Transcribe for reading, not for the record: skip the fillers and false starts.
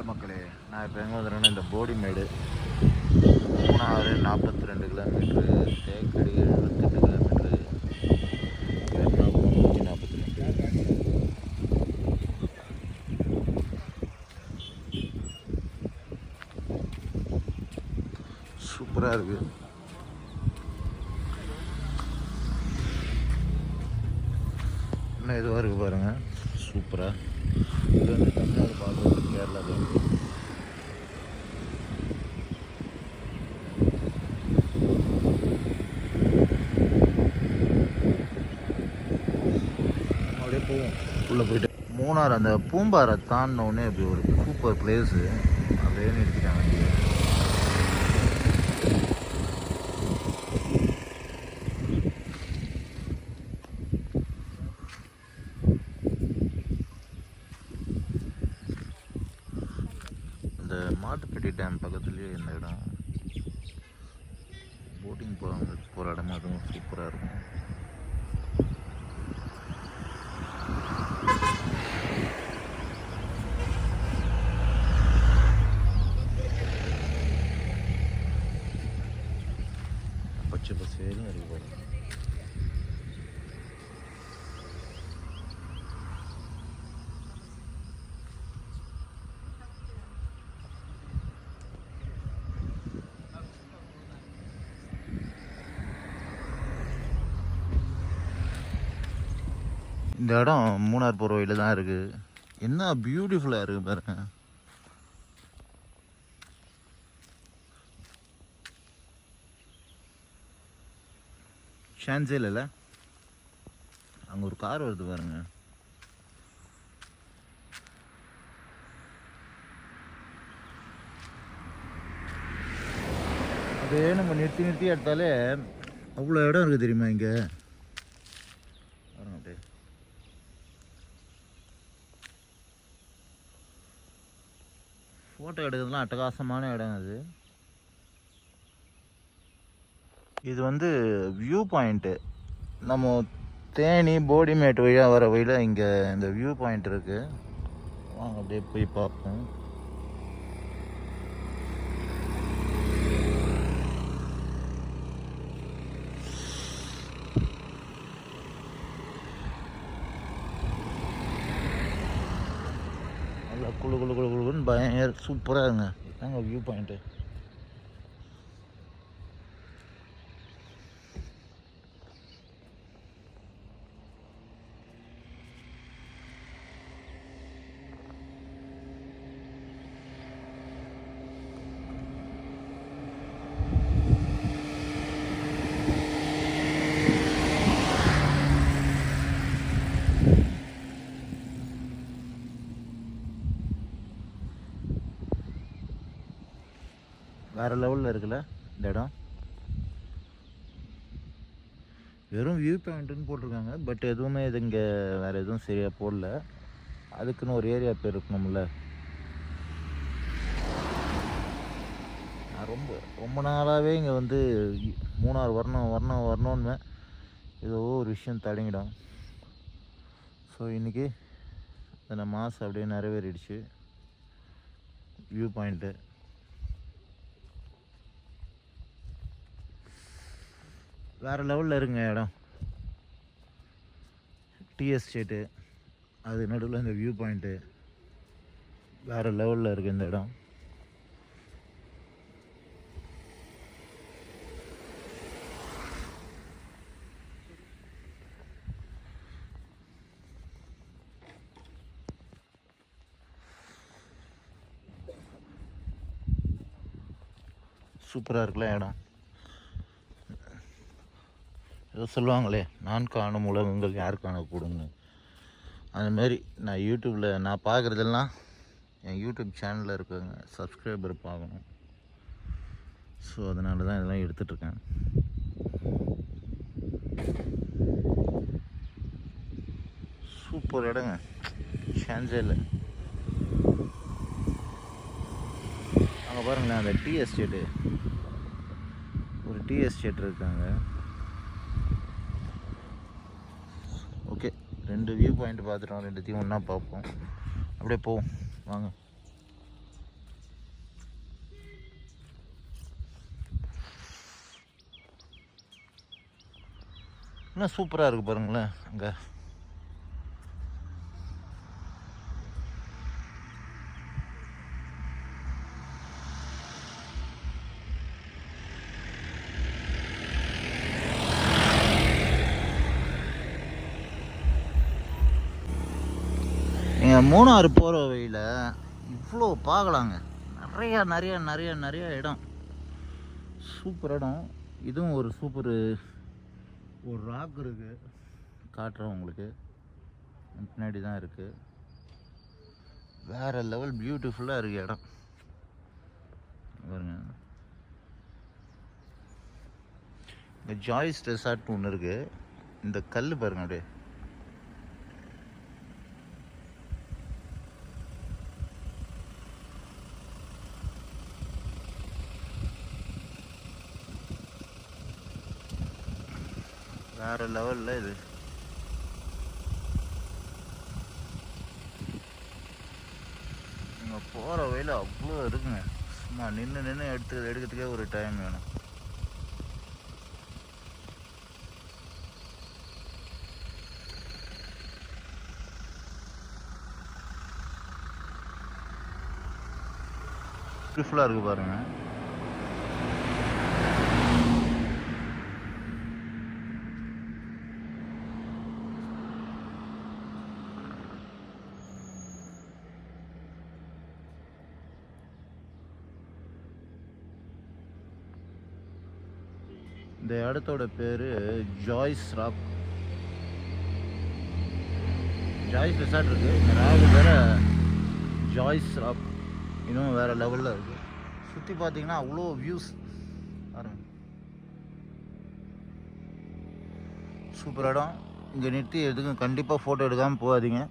மக்களே, நான் இப்போ எங்கே வந்துடுறேன்னா இந்த போடிமேடு மூணாறு 42 கிலோமீட்ரு, தேக்கடி 78 கிலோமீட்ரு, எர்ணாகுளம் 142. சூப்பராக இருக்குது. இன்னும் இதுவாக இருக்குது பாருங்கள், சூப்பராக. இது வந்து தமிழ்நாடு பார்க்குறது கேரளா தான். அப்படியே போவோம் உள்ளே போயிட்டு. மூணாறு அந்த பூம்பாறை தாண்டினோடனே அப்படி ஒரு சூப்பர் பிளேஸு. அப்படியே நிறுத்திட்டாங்க வண்டியை. இந்த மாட்டுப்பட்டி டேம் பக்கத்துலேயே இந்த இடம் போட்டிங் போகிற இடமா, அதுவும் சூப்பராக இருக்கும். பச்சை பசேலும் இருக்கு பாருங்க. இந்த இடம் மூணார் போகிற வழியில் தான் இருக்குது. என்ன பியூட்டிஃபுல்லாக இருக்குது பாருங்க. சான்ஸே இல்லைல்ல. அங்கே ஒரு கார் வருது பாருங்க. அதே நம்ம நிறுத்தி நிறுத்தி எடுத்தாலே அவ்வளோ இடம் இருக்குது தெரியுமா இங்கே. அப்படியே ஃபோட்டோ எடுக்கிறதுலாம் அட்டகாசமான இடம் அது. இது வந்து வியூ பாயிண்ட்டு. நம்ம தேனி போடிமேட் வழியாக வர வழியில் இங்கே இந்த வியூ பாயிண்ட் இருக்குது. வாங்க அப்படியே போய் பார்ப்போம். நல்லா குழு குழு குழு குழுன்னு பயங்கர சூப்பராக இருங்க. தாங்க வியூ பாயிண்ட்டு. வேறு லெவலில் இருக்குல்ல இந்த இடம். வெறும் வியூ பாயிண்ட்டுன்னு போட்டிருக்காங்க. பட் எதுவுமே இது இங்கே வேறு எதுவும் சரியாக போடல. அதுக்குன்னு ஒரு ஏரியா பேர் இருக்கணும்ல. நான் ரொம்ப நாளாகவே இங்கே வந்து மூணார் வரணும்னு ஏதோ ஒரு விஷயம் தடங்கிடும். ஸோ இன்றைக்கி அந்த மாதம் அப்படியே நிறைவேறிடுச்சு. வியூ பாயிண்ட்டு வேறு லெவலில் இருக்குங்க இடம். டீ எஸ்டேட்டு, அது நடுவில் இந்த வியூ பாயிண்ட்டு வேறு லெவலில் இருக்குது இந்த இடம். சூப்பராக இருக்குல்ல இடம். ஏதோ சொல்லுவாங்களே, நான் காணும் உலகங்கள் யார் காணக்கூடும்னு. அதுமாரி நான் யூடியூப்பில் நான் பார்க்குறதெல்லாம் என் யூடியூப் சேனலில் இருக்கவங்க சப்ஸ்கிரைபர் பார்க்கணும். ஸோ அதனால தான் இதெல்லாம் எடுத்துகிட்ருக்கேன். சூப்பர் இடங்க, சான்ஸே இல்லை. அங்கே பாருங்களேன், அந்த டீ எஸ்டேட்டு, ஒரு டீ எஸ்டேட் இருக்காங்க. ஓகே, 2 வியூ பாயிண்ட் பார்த்துட்டோம். 2த்தையும் ஒன்றா பார்ப்போம். அப்படியே போவோம் வாங்க. இன்னும் சூப்பராக இருக்குது பாருங்களேன் அங்கே. நீங்கள் மூணாறு போகிற வழியில் இவ்வளோ பார்க்கலாங்க. நிறையா நிறையா நிறையா நிறையா இடம், சூப்பர் இடம். இதுவும் ஒரு சூப்பரு. ஒரு ராக் இருக்குது, காட்டுறேன் உங்களுக்கு. பின்னாடி தான் இருக்குது. வேறு லெவல் பியூட்டிஃபுல்லாக இருக்குது இடம் பாருங்க. இந்த ஜாய்ஸ் ரெசார்ட்னு ஒன்று இருக்குது. இந்த கல் பாருங்க அப்படியே. வேறு லெவலில் இது. நீங்கள் போகிற வழியில் அவ்வளோ இருக்குங்க. சும்மா நின்று எடுக்கிறதுக்கே ஒரு டைம் வேணும். பியூட்டிஃபுல்லாக இருக்குது பாருங்கள். இந்த இடத்தோட பேர் ஜாய்ஸ் ராக். ஜாய்ஸ் ரெசார்ட் இருக்குது, இந்த ராக் வேறு ஜாய்ஸ் ராக். இன்னும் வேறு லெவலில் இருக்குது. சுற்றி பார்த்தீங்கன்னா அவ்வளோ வியூஸ் பாருங்க. சூப்பர் இடம். இங்கே நிறுத்தி எதுக்கும் கண்டிப்பாக ஃபோட்டோ எடுக்காமல் போகாதீங்க.